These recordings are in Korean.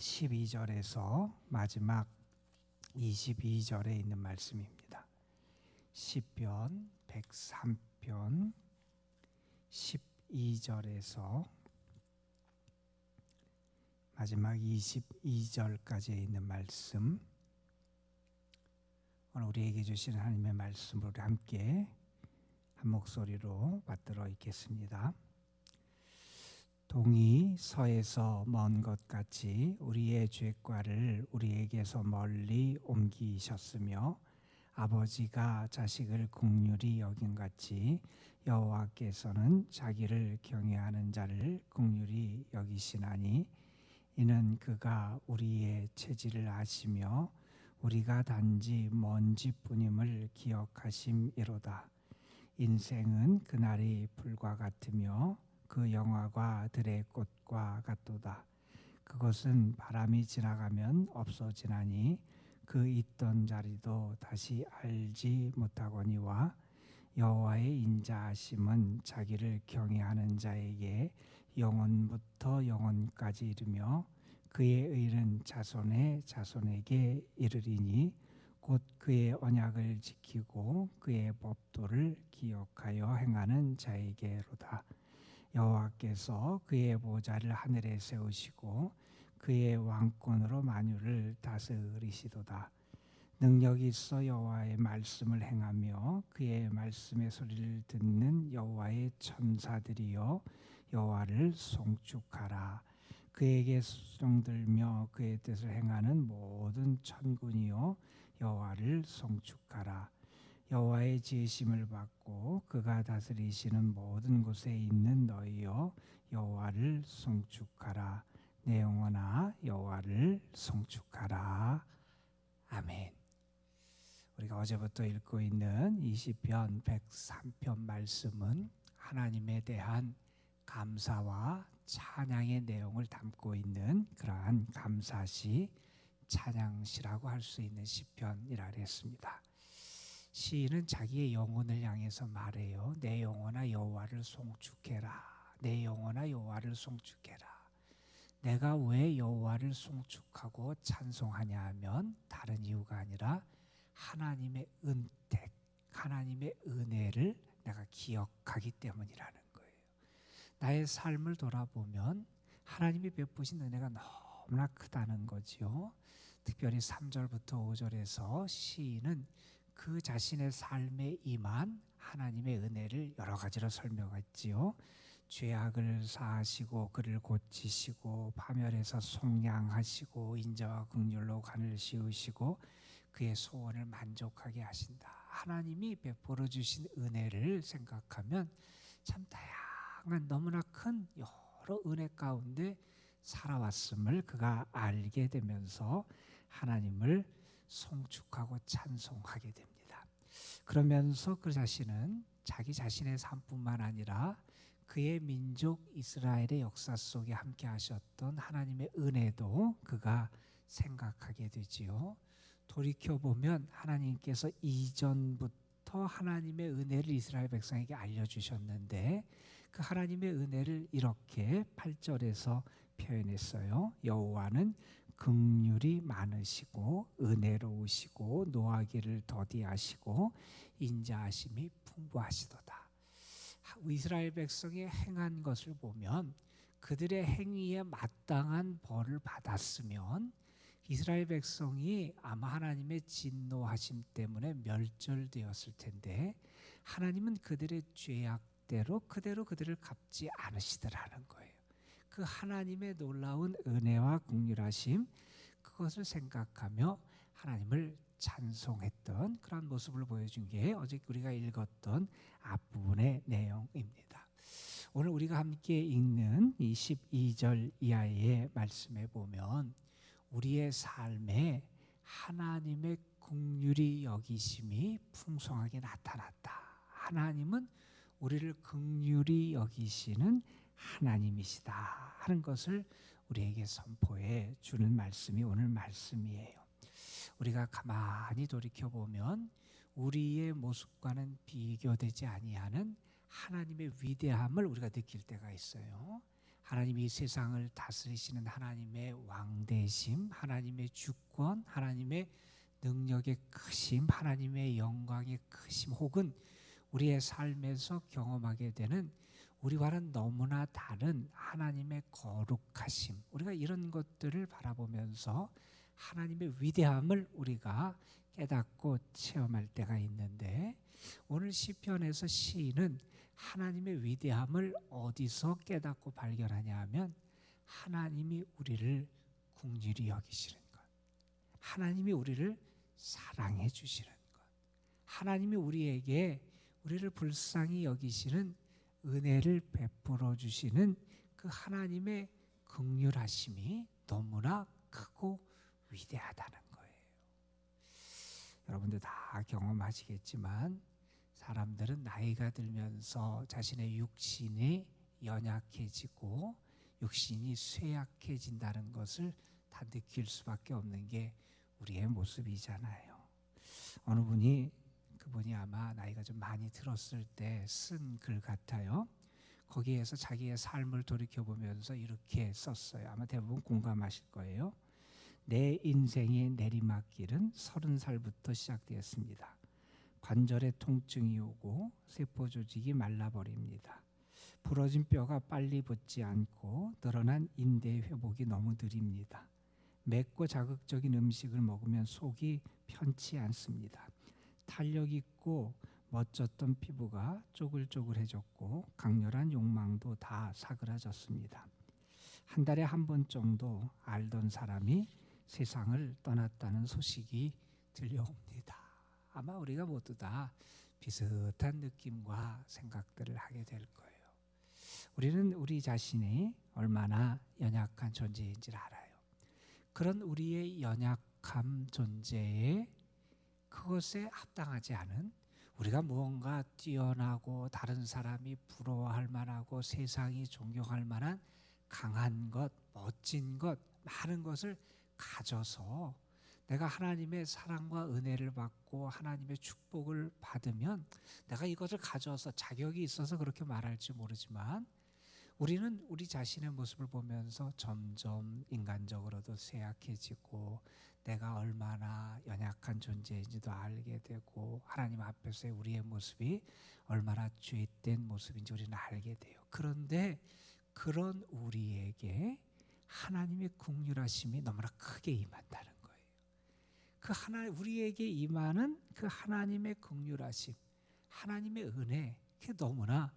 12절에서 마지막 22절에 있는 말씀입니다. 시편 103편 12절에서 마지막 22절까지 있는 말씀, 오늘 우리에게 주신 하나님의 말씀을 함께 한 목소리로 받들어 읽겠습니다. 동이 서에서 먼 것 같이 우리의 죄과를 우리에게서 멀리 옮기셨으며 아버지가 자식을 긍휼히 여긴 같이 여호와께서는 자기를 경외하는 자를 긍휼히 여기시나니 이는 그가 우리의 체질을 아시며 우리가 단지 먼지뿐임을 기억하심이로다. 인생은 그날이 불과 같으며 그 영화가 들의 꽃과 같도다. 그것은 바람이 지나가면 없어지나니 그 있던 자리도 다시 알지 못하거니와 여호와의 인자하심은 자기를 경외하는 자에게 영원부터 영원까지 이르며 그의 의는 자손의 자손에게 이르리니 곧 그의 언약을 지키고 그의 법도를 기억하여 행하는 자에게로다. 여호와께서 그의 보좌를 하늘에 세우시고 그의 왕권으로 만유를 다스리시도다. 능력이 있어 여호와의 말씀을 행하며 그의 말씀의 소리를 듣는 여호와의 천사들이여 여호와를 송축하라. 그에게 수종들며 그의 뜻을 행하는 모든 천군이여 여호와를 송축하라. 여호와의 지으심을 받고 그가 다스리시는 모든 곳에 있는 너희여 여호와를 송축하라. 내 영혼아 여호와를 송축하라. 아멘. 우리가 어제부터 읽고 있는 이 시편 103편 말씀은 하나님에 대한 감사와 찬양의 내용을 담고 있는 그러한 감사시, 찬양시라고 할 수 있는 시편이라 했습니다. 시인은 자기의 영혼을 향해서 말해요. 내 영혼아 여호와를 송축해라. 내 영혼아 여호와를 송축해라. 내가 왜 여호와를 송축하고 찬송하냐 하면 다른 이유가 아니라 하나님의 은택, 하나님의 은혜를 내가 기억하기 때문이라는 거예요. 나의 삶을 돌아보면 하나님이 베푸신 은혜가 너무나 크다는 거죠. 특별히 3절부터 5절에서 시인은 그 자신의 삶에 임한 하나님의 은혜를 여러 가지로 설명했지요. 죄악을 사하시고 그를 고치시고 파멸해서 속량하시고 인자와 긍휼로 간을 씌우시고 그의 소원을 만족하게 하신다. 하나님이 베풀어 주신 은혜를 생각하면 참 다양한 너무나 큰 여러 은혜 가운데 살아왔음을 그가 알게 되면서 하나님을 송축하고 찬송하게 됩니다. 그러면서 그 자신은 자기 자신의 삶뿐만 아니라 그의 민족 이스라엘의 역사 속에 함께 하셨던 하나님의 은혜도 그가 생각하게 되지요. 돌이켜보면 하나님께서 이전부터 하나님의 은혜를 이스라엘 백성에게 알려주셨는데 그 하나님의 은혜를 이렇게 8절에서 표현했어요. 여호와는 긍휼이 많으시고 은혜로우시고 노하기를 더디하시고 인자하심이 풍부하시도다. 이스라엘 백성이 행한 것을 보면 그들의 행위에 마땅한 벌을 받았으면 이스라엘 백성이 아마 하나님의 진노하심 때문에 멸절되었을 텐데 하나님은 그들의 죄악대로 그대로 그들을 갚지 않으시더라는 거예요. 그 하나님의 놀라운 은혜와 긍휼하심, 그것을 생각하며 하나님을 찬송했던 그런 모습을 보여준 게 어제 우리가 읽었던 앞부분의 내용입니다. 오늘 우리가 함께 읽는 22절 이하의 말씀에 보면 우리의 삶에 하나님의 긍휼히 여기심이 풍성하게 나타났다. 하나님은 우리를 긍휼히 여기시는 하나님이시다 하는 것을 우리에게 선포해 주는 말씀이 오늘 말씀이에요. 우리가 가만히 돌이켜보면 우리의 모습과는 비교되지 아니하는 하나님의 위대함을 우리가 느낄 때가 있어요. 하나님이 이 세상을 다스리시는 하나님의 왕되심, 하나님의 주권, 하나님의 능력의 크심, 하나님의 영광의 크심, 혹은 우리의 삶에서 경험하게 되는 우리와는 너무나 다른 하나님의 거룩하심, 우리가 이런 것들을 바라보면서 하나님의 위대함을 우리가 깨닫고 체험할 때가 있는데, 오늘 시편에서 시인은 하나님의 위대함을 어디서 깨닫고 발견하냐 하면 하나님이 우리를 긍휼히 여기시는 것, 하나님이 우리를 사랑해 주시는 것, 하나님이 우리를 불쌍히 여기시는 은혜를 베풀어 주시는 그 하나님의 긍휼하심이 너무나 크고 위대하다는 거예요. 여러분들 다 경험하시겠지만 사람들은 나이가 들면서 자신의 육신이 연약해지고 육신이 쇠약해진다는 것을 다 느낄 수밖에 없는 게 우리의 모습이잖아요. 어느 분이, 그분이 아마 나이가 좀 많이 들었을 때 쓴 글 같아요. 거기에서 자기의 삶을 돌이켜보면서 이렇게 썼어요. 아마 대부분 공감하실 거예요. 내 인생의 내리막길은 30살부터 시작되었습니다. 관절에 통증이 오고 세포 조직이 말라버립니다. 부러진 뼈가 빨리 붙지 않고 늘어난 인대 회복이 너무 느립니다. 맵고 자극적인 음식을 먹으면 속이 편치 않습니다. 탄력 있고 멋졌던 피부가 쪼글쪼글해졌고 강렬한 욕망도 다 사그라졌습니다. 한 달에 한 번 정도 알던 사람이 세상을 떠났다는 소식이 들려옵니다. 아마 우리가 모두 다 비슷한 느낌과 생각들을 하게 될 거예요. 우리는 우리 자신이 얼마나 연약한 존재인지를 알아요. 그런 우리의 연약함 존재에, 그것에 합당하지 않은, 우리가 무언가 뛰어나고 다른 사람이 부러워할 만하고 세상이 존경할 만한 강한 것, 멋진 것, 많은 것을 가져서 내가 하나님의 사랑과 은혜를 받고 하나님의 축복을 받으면 내가 이것을 가져서 자격이 있어서 그렇게 말할지 모르지만, 우리는 우리 자신의 모습을 보면서 점점 인간적으로도 쇠약해지고 내가 얼마나 연약한 존재인지도 알게 되고 하나님 앞에서의 우리의 모습이 얼마나 죄된 모습인지 우리는 알게 돼요. 그런데 그런 우리에게 하나님의 긍휼하심이 너무나 크게 임한다는 거예요. 우리에게 임하는 그 하나님의 긍휼하심, 하나님의 은혜, 그게 너무나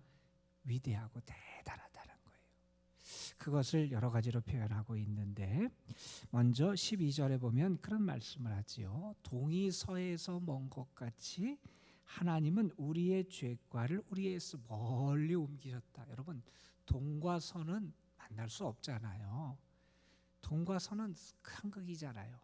위대하고 대단하다는 거예요. 그것을 여러 가지로 표현하고 있는데, 먼저 12절에 보면 그런 말씀을 하지요. 동이 서에서 먼 것 같이 하나님은 우리의 죄과를 우리에서 멀리 옮기셨다. 여러분, 동과 서는 만날 수 없잖아요. 동과 서는 큰 극이잖아요.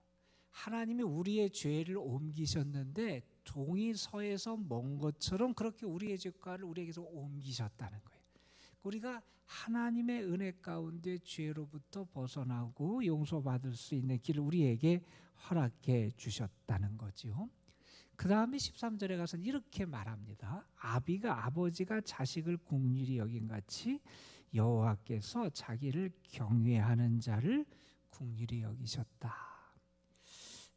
하나님이 우리의 죄를 옮기셨는데 동이 서에서 먼 것처럼 그렇게 우리의 죄과를 우리에게서 옮기셨다는 거예요. 우리가 하나님의 은혜 가운데 죄로부터 벗어나고 용서받을 수 있는 길을 우리에게 허락해 주셨다는 거죠. 그 다음에 13절에 가서는 이렇게 말합니다. 아버지가 자식을 긍휼히 여긴 같이 여호와께서 자기를 경외하는 자를 긍휼히 여기셨다.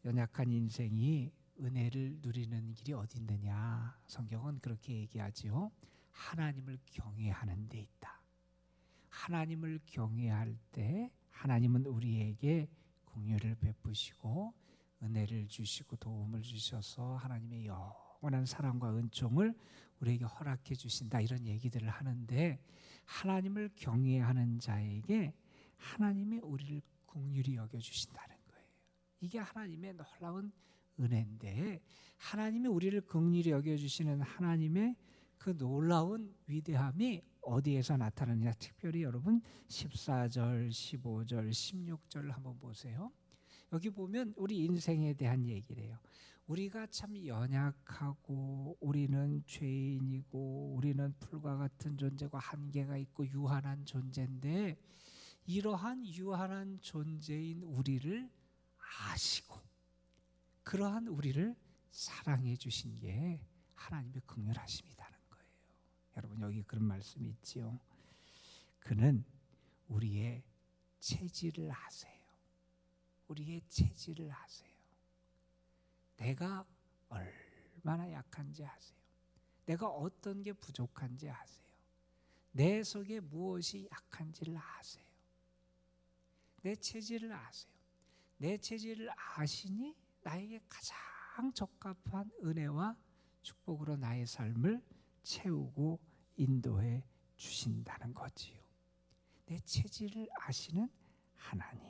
연약한 인생이 은혜를 누리는 길이 어디 있느냐? 성경은 그렇게 얘기하지요. 하나님을 경외하는 데 있다. 하나님을 경외할 때 하나님은 우리에게 긍휼을 베푸시고 은혜를 주시고 도움을 주셔서 하나님의 영원한 사랑과 은총을 우리에게 허락해 주신다, 이런 얘기들을 하는데, 하나님을 경외하는 자에게 하나님이 우리를 긍휼히 여겨주신다는 거예요. 이게 하나님의 놀라운 은혜인데, 하나님이 우리를 긍휼히 여겨주시는 하나님의 그 놀라운 위대함이 어디에서 나타나느냐? 특별히 여러분 14절, 15절, 16절 한번 보세요. 여기 보면 우리 인생에 대한 얘기를 해요. 우리가 참 연약하고 우리는 죄인이고 우리는 풀과 같은 존재고 한계가 있고 유한한 존재인데, 이러한 유한한 존재인 우리를 아시고 그러한 우리를 사랑해 주신 게 하나님의 긍휼하심이라는 거예요. 여러분, 여기 그런 말씀이 있지요. 그는 우리의 체질을 아세요. 우리의 체질을 아세요. 내가 얼마나 약한지 아세요. 내가 어떤 게 부족한지 아세요. 내 속에 무엇이 약한지를 아세요. 내 체질을 아세요. 내 체질을 아시니 나에게 가장 적합한 은혜와 축복으로 나의 삶을 채우고 인도해 주신다는 거지요. 내 체질을 아시는 하나님.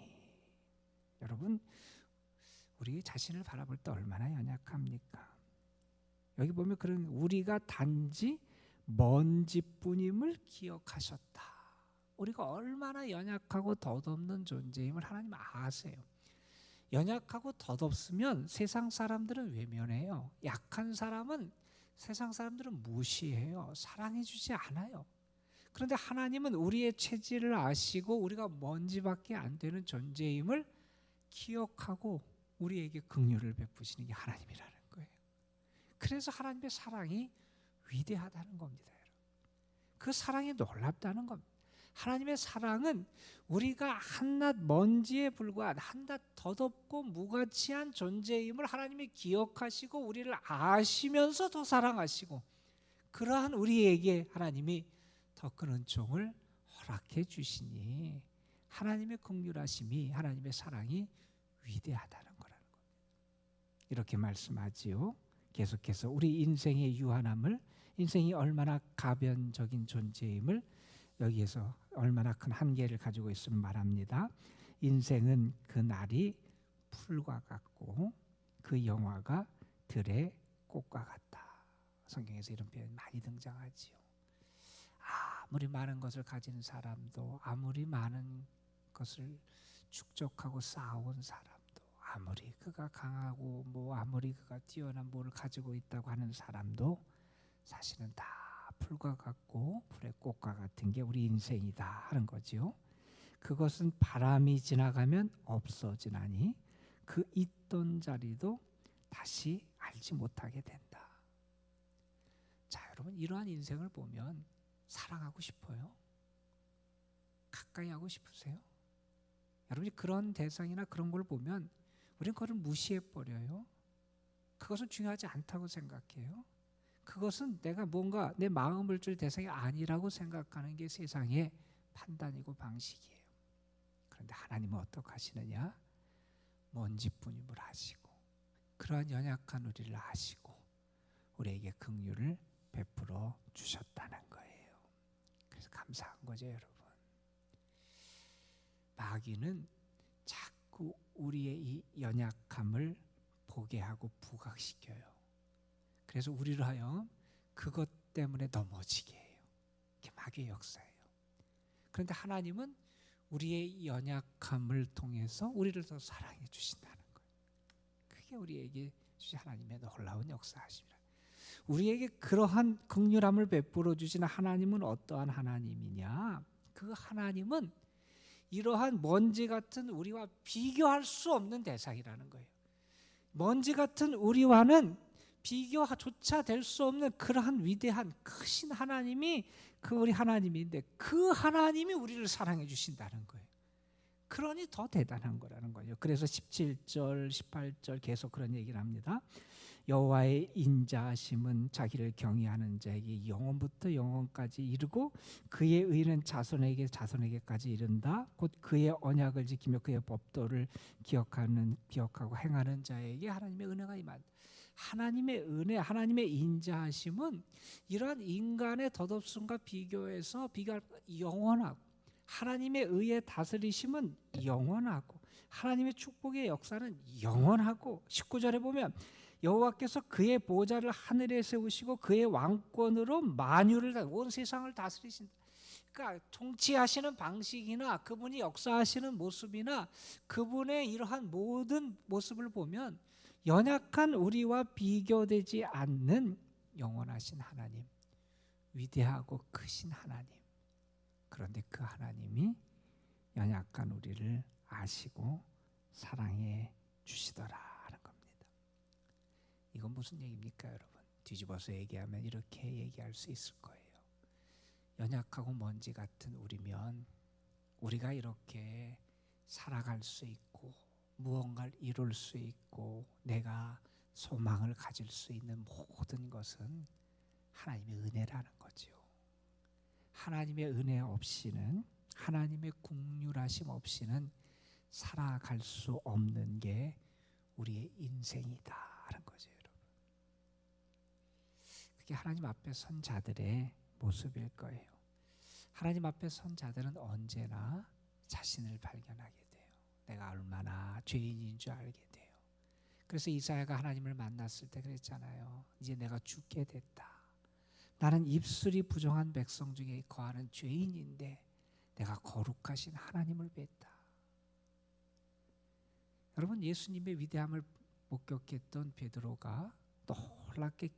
여러분, 우리 자신을 바라볼 때 얼마나 연약합니까? 여기 보면 그런 우리가 단지 먼지뿐임을 기억하셨다. 우리가 얼마나 연약하고 덧없는 존재임을 하나님 아세요. 연약하고 덧없으면 세상 사람들은 외면해요. 약한 사람은 세상 사람들은 무시해요. 사랑해 주지 않아요. 그런데 하나님은 우리의 체질을 아시고 우리가 먼지밖에 안 되는 존재임을 기억하고 우리에게 긍휼을 베푸시는 게 하나님이라는 거예요. 그래서 하나님의 사랑이 위대하다는 겁니다. 여러분. 그 사랑이 놀랍다는 겁니다. 하나님의 사랑은 우리가 한낱 먼지에 불과한 한낱 덧없고 무가치한 존재임을 하나님이 기억하시고 우리를 아시면서 더 사랑하시고 그러한 우리에게 하나님이 더 큰 은총을 허락해 주시니 하나님의 긍휼하심이 하나님의 사랑이 위대하다는 거라는 겁니다. 이렇게 말씀하지요. 계속해서 우리 인생의 유한함을 인생이 얼마나 가변적인 존재임을 여기에서 얼마나 큰 한계를 가지고 있음을 말합니다. 인생은 그 날이 풀과 같고 그 영화가 들의 꽃과 같다. 성경에서 이런 표현 많이 등장하지요. 아무리 많은 것을 가진 사람도 아무리 많은 것을 축적하고 쌓아온 사람도 아무리 그가 강하고 아무리 그가 뛰어난 뭐를 가지고 있다고 하는 사람도 사실은 다 풀과 같고 풀의 꽃과 같은 게 우리 인생이다 하는 거지요. 그것은 바람이 지나가면 없어지나니 그 있던 자리도 다시 알지 못하게 된다. 자, 여러분 이러한 인생을 보면 사랑하고 싶어요? 가까이 하고 싶으세요? 여러분이 그런 대상이나 그런 걸 보면 우리는 그걸 무시해버려요. 그것은 중요하지 않다고 생각해요. 그것은 내가 뭔가 내 마음을 줄 대상이 아니라고 생각하는 게 세상의 판단이고 방식이에요. 그런데 하나님은 어떻게 하시느냐? 먼지뿐임을 아시고 그러한 연약한 우리를 아시고 우리에게 긍휼을 베풀어 주셨다는 거예요. 그래서 감사한 거죠, 여러분. 마귀는 자꾸 우리의 이 연약함을 보게 하고 부각시켜요. 그래서 우리를 하여 그것 때문에 넘어지게 해요. 그게 마귀의 역사예요. 그런데 하나님은 우리의 연약함을 통해서 우리를 더 사랑해 주신다는 거예요. 그게 우리에게 주신 하나님의 놀라운 역사하십니다. 우리에게 그러한 긍휼함을 베풀어 주시는 하나님은 어떠한 하나님이냐? 그 하나님은 이러한 먼지 같은 우리와 비교할 수 없는 대상이라는 거예요. 먼지 같은 우리와는 비교조차 될 수 없는 그러한 위대한 크신 하나님이 그 우리 하나님인데 그 하나님이 우리를 사랑해 주신다는 거예요. 그러니 더 대단한 거라는 거예요. 그래서 17절, 18절 계속 그런 얘기를 합니다. 여호와의 인자하심은 자기를 경외하는 자에게 영원부터 영원까지 이르고 그의 의는 자손에게 자손에게까지 이른다. 곧 그의 언약을 지키며 그의 법도를 기억하고 행하는 자에게 하나님의 은혜가 임한다. 하나님의 은혜, 하나님의 인자하심은 이러한 인간의 덧없음과 비교해서 영원하고 하나님의 의의 다스리심은 영원하고 하나님의 축복의 역사는 영원하고 19절에 보면 여호와께서 그의 보좌를 하늘에 세우시고 그의 왕권으로 만유를 온 세상을 다스리신다. 그러니까 통치하시는 방식이나 그분이 역사하시는 모습이나 그분의 이러한 모든 모습을 보면 연약한 우리와 비교되지 않는 영원하신 하나님, 위대하고 크신 하나님. 그런데 그 하나님이 연약한 우리를 아시고 사랑해 주시더라 하는 겁니다. 이건 무슨 얘기입니까, 여러분? 뒤집어서 얘기하면 이렇게 얘기할 수 있을 거예요. 연약하고 먼지 같은 우리면 우리가 이렇게 살아갈 수 있고 무언가를 이룰 수 있고 내가 소망을 가질 수 있는 모든 것은 하나님의 은혜라는 거죠. 하나님의 은혜 없이는, 하나님의 긍휼하심 없이는 살아갈 수 없는 게 우리의 인생이다라는 거죠, 여러분. 그게 하나님 앞에 선 자들의 모습일 거예요. 하나님 앞에 선 자들은 언제나 자신을 발견하게 돼요. 내가 얼마나 죄인인 줄 알게 돼요. 그래서 이사야가 하나님을 만났을 때 그랬잖아요. 이제 내가 죽게 됐다. 나는 입술이 부정한 백성 중에 거하는 죄인인데 내가 거룩하신 하나님을 뵀다. 여러분, 예수님의 위대함을 목격했던 베드로가 놀랍게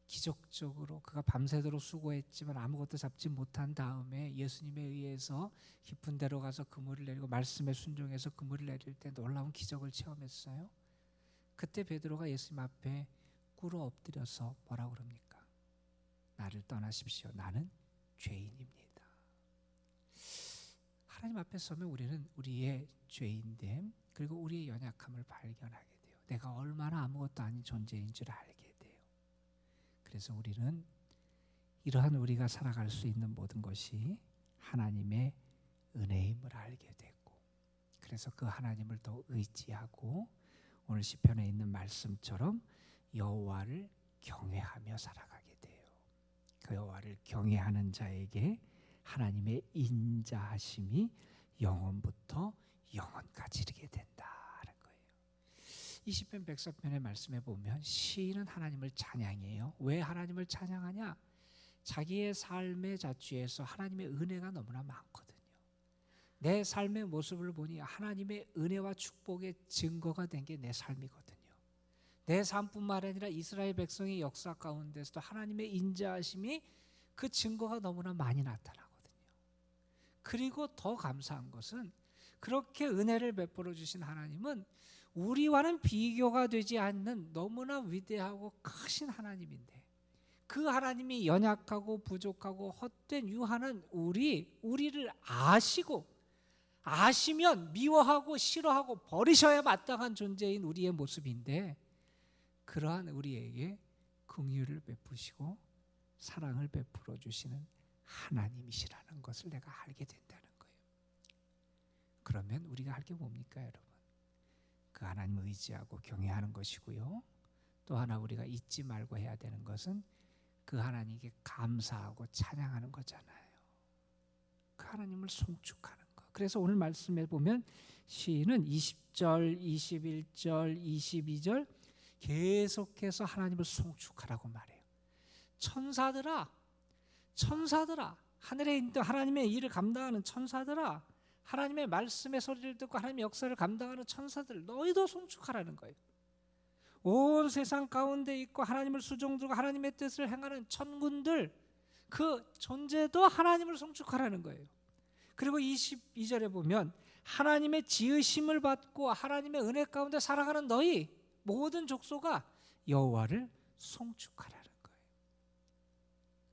기적적으로 그가 밤새도록 수고했지만 아무것도 잡지 못한 다음에 예수님에 의해서 깊은 데로 가서 그물을 내리고 말씀에 순종해서 그물을 내릴 때 놀라운 기적을 체험했어요. 그때 베드로가 예수님 앞에 꿇어 엎드려서 뭐라고 그럽니까? 나를 떠나십시오. 나는 죄인입니다. 하나님 앞에 서면 우리는 우리의 죄인됨 그리고 우리의 연약함을 발견하게 돼요. 내가 얼마나 아무것도 아닌 존재인 줄 알게 돼요. 그래서 우리는 이러한 우리가 살아갈 수 있는 모든 것이 하나님의 은혜임을 알게 되고, 그래서 그 하나님을 더 의지하고 오늘 시편에 있는 말씀처럼 여호와를 경외하며 살아가게 돼요. 그 여호와를 경외하는 자에게 하나님의 인자하심이 영원부터 영원까지 이르게 된다는 거예요. 이 시편 104편의 말씀에 보면 시인은 하나님을 찬양해요. 왜 하나님을 찬양하냐? 자기의 삶의 자취에서 하나님의 은혜가 너무나 많거든요. 내 삶의 모습을 보니 하나님의 은혜와 축복의 증거가 된 게 내 삶이거든요. 내 삶뿐만 아니라 이스라엘 백성의 역사 가운데서도 하나님의 인자하심이 그 증거가 너무나 많이 나타나거든요. 그리고 더 감사한 것은 그렇게 은혜를 베풀어 주신 하나님은 우리와는 비교가 되지 않는 너무나 위대하고 크신 하나님인데, 그 하나님이 연약하고 부족하고 헛된 유한한 우리를 아시면 미워하고 싫어하고 버리셔야 마땅한 존재인 우리의 모습인데, 그러한 우리에게 긍휼을 베푸시고 사랑을 베풀어 주시는 하나님이시라는 것을 내가 알게 된다는 거예요. 그러면 우리가 할 게 뭡니까, 여러분? 그 하나님을 의지하고 경외하는 것이고요. 또 하나 우리가 잊지 말고 해야 되는 것은 그 하나님께 감사하고 찬양하는 거잖아요. 그 하나님을 송축하는 거. 그래서 오늘 말씀에 보면 시인은 20절, 21절, 22절 계속해서 하나님을 송축하라고 말해요. 천사들아, 하늘에 있는 하나님의 일을 감당하는 천사들아, 하나님의 말씀의 소리를 듣고 하나님의 역사를 감당하는 천사들, 너희도 송축하라는 거예요. 온 세상 가운데 있고 하나님을 수종들고 하나님의 뜻을 행하는 천군들, 그 존재도 하나님을 송축하라는 거예요. 그리고 22절에 보면 하나님의 지으심을 받고 하나님의 은혜 가운데 살아가는 너희 모든 족속아 여호와를 송축하라는 거예요.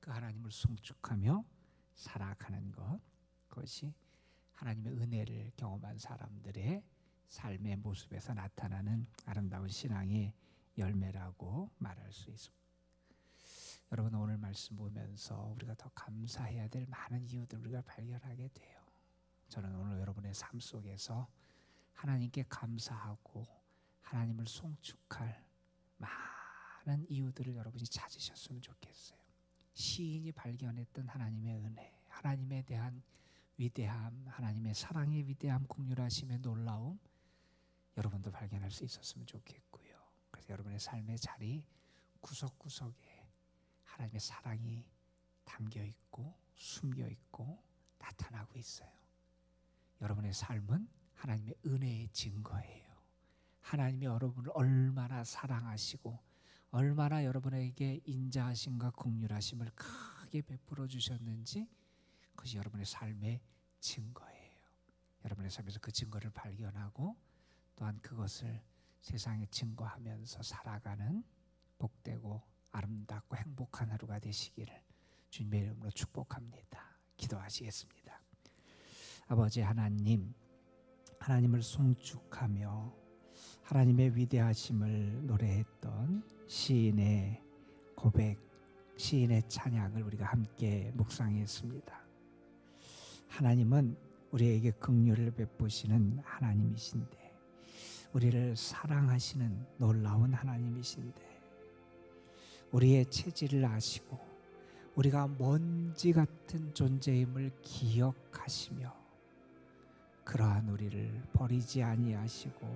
그 하나님을 송축하며 살아가는 것, 그것이 하나님의 은혜를 경험한 사람들의 삶의 모습에서 나타나는 아름다운 신앙의 열매라고 말할 수 있습니다. 여러분, 오늘 말씀 보면서 우리가 더 감사해야 될 많은 이유들 우리가 발견하게 돼요. 저는 오늘 여러분의 삶 속에서 하나님께 감사하고 하나님을 송축할 많은 이유들을 여러분이 찾으셨으면 좋겠어요. 시인이 발견했던 하나님의 은혜, 하나님에 대한 위대함, 하나님의 사랑의 위대함, 긍휼하심의 놀라움, 여러분도 발견할 수 있었으면 좋겠고요. 그래서 여러분의 삶의 자리 구석구석에 하나님의 사랑이 담겨 있고 숨겨 있고 나타나고 있어요. 여러분의 삶은 하나님의 은혜의 증거예요. 하나님이 여러분을 얼마나 사랑하시고 얼마나 여러분에게 인자하심과 긍휼하심을 크게 베풀어 주셨는지, 그것이 여러분의 삶의 증거예요. 여러분의 삶에서 그 증거를 발견하고 또한 그것을 세상에 증거하면서 살아가는 복되고 아름답고 행복한 하루가 되시기를 주님의 이름으로 축복합니다. 기도하시겠습니다. 아버지 하나님, 하나님을 송축하며 하나님의 위대하심을 노래했던 시인의 고백, 시인의 찬양을 우리가 함께 묵상했습니다. 하나님은 우리에게 긍휼을 베푸시는 하나님이신데, 우리를 사랑하시는 놀라운 하나님이신데, 우리의 체질을 아시고 우리가 먼지 같은 존재임을 기억하시며 그러한 우리를 버리지 아니하시고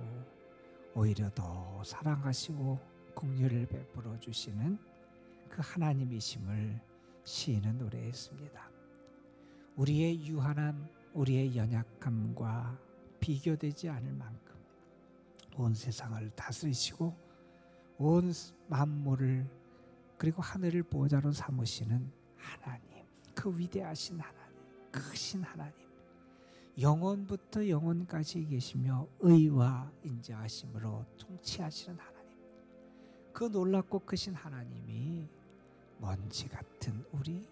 오히려 더 사랑하시고 긍휼을 베풀어 주시는 그 하나님이심을 시인은 노래했습니다. 우리의 유한함, 우리의 연약함과 비교되지 않을 만큼 온 세상을 다스리시고 온 만물을 그리고 하늘을 보호자로 삼으시는 하나님, 그 위대하신 하나님, 크신 하나님, 영원부터 영원까지 계시며 의와 인자하심으로 통치하시는 하나님, 그 놀랍고 크신 하나님이 먼지 같은 우리,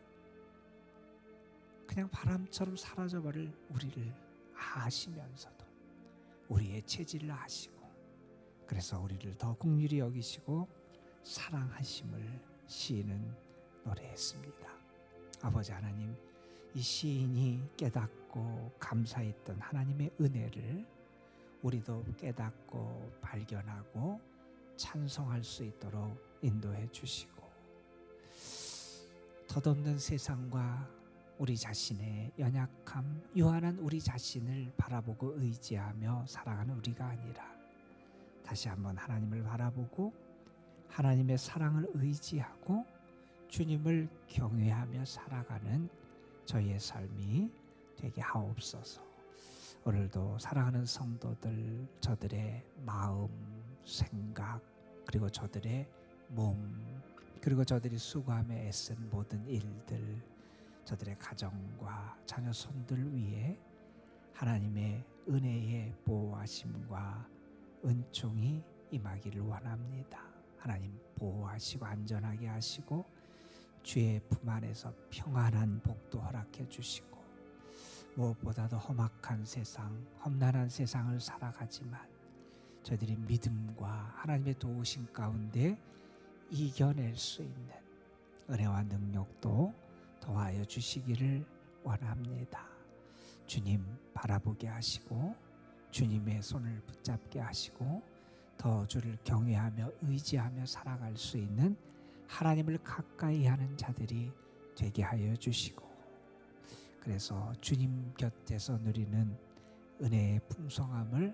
그냥 바람처럼 사라져버릴 우리를 아시면서도 우리의 체질을 아시고, 그래서 우리를 더 긍휼히 여기시고 사랑하심을 시인은 노래했습니다. 아버지 하나님, 이 시인이 깨닫고 감사했던 하나님의 은혜를 우리도 깨닫고 발견하고 찬송할 수 있도록 인도해 주시고, 덧없는 세상과 우리 자신의 연약함, 유한한 우리 자신을 바라보고 의지하며 살아가는 우리가 아니라 다시 한번 하나님을 바라보고 하나님의 사랑을 의지하고 주님을 경외하며 살아가는 저희의 삶이 되게 하옵소서. 오늘도 사랑하는 성도들, 저들의 마음, 생각, 그리고 저들의 몸, 그리고 저들이 수고하며 애쓴 모든 일들, 저들의 가정과 자녀 손들 위에 하나님의 은혜의 보호하심과 은총이 임하기를 원합니다. 하나님 보호하시고 안전하게 하시고 주의 품 안에서 평안한 복도 허락해 주시고, 무엇보다도 험악한 세상, 험난한 세상을 살아가지만 저희들이 믿음과 하나님의 도우심 가운데 이겨낼 수 있는 은혜와 능력도 더하여 주시기를 원합니다. 주님 바라보게 하시고 주님의 손을 붙잡게 하시고 더 주를 경외하며 의지하며 살아갈 수 있는 하나님을 가까이 하는 자들이 되게 하여 주시고, 그래서 주님 곁에서 누리는 은혜의 풍성함을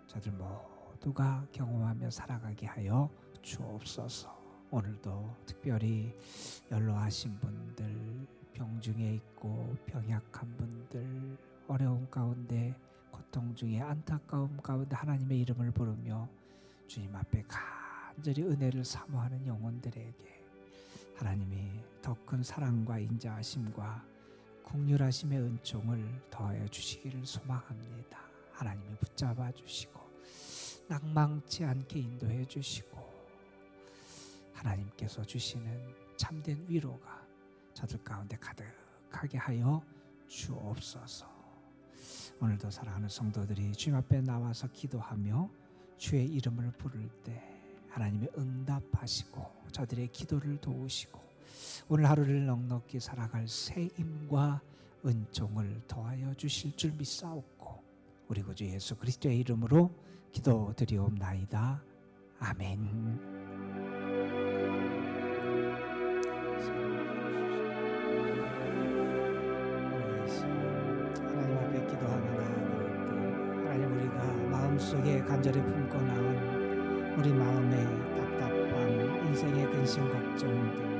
저들 모두가 경험하며 살아가게 하여 주옵소서. 오늘도 특별히 연로하신 분들, 병중에 있고 병약한 분들, 어려움 가운데 고통 중에 안타까움 가운데 하나님의 이름을 부르며 주님 앞에 간절히 은혜를 사모하는 영혼들에게 하나님이 더 큰 사랑과 인자하심과 긍휼하심의 은총을 더하여 주시기를 소망합니다. 하나님이 붙잡아 주시고 낭망치 않게 인도해 주시고 하나님께서 주시는 참된 위로가 저들 가운데 가득하게 하여 주옵소서. 오늘도 사랑하는 성도들이 주님 앞에 나와서 기도하며 주의 이름을 부를 때 하나님이 응답하시고 저들의 기도를 도우시고 오늘 하루를 넉넉히 살아갈 새 힘과 은총을 더하여 주실 줄 믿사옵고 우리 구주 예수 그리스도의 이름으로 기도드리옵나이다. 아멘. 하나님 앞에 기도하며 나아갈 때 하나님 우리가 마음속에 간절히 품고 나온 우리 마음의 답답함, 인생의 근심 걱정들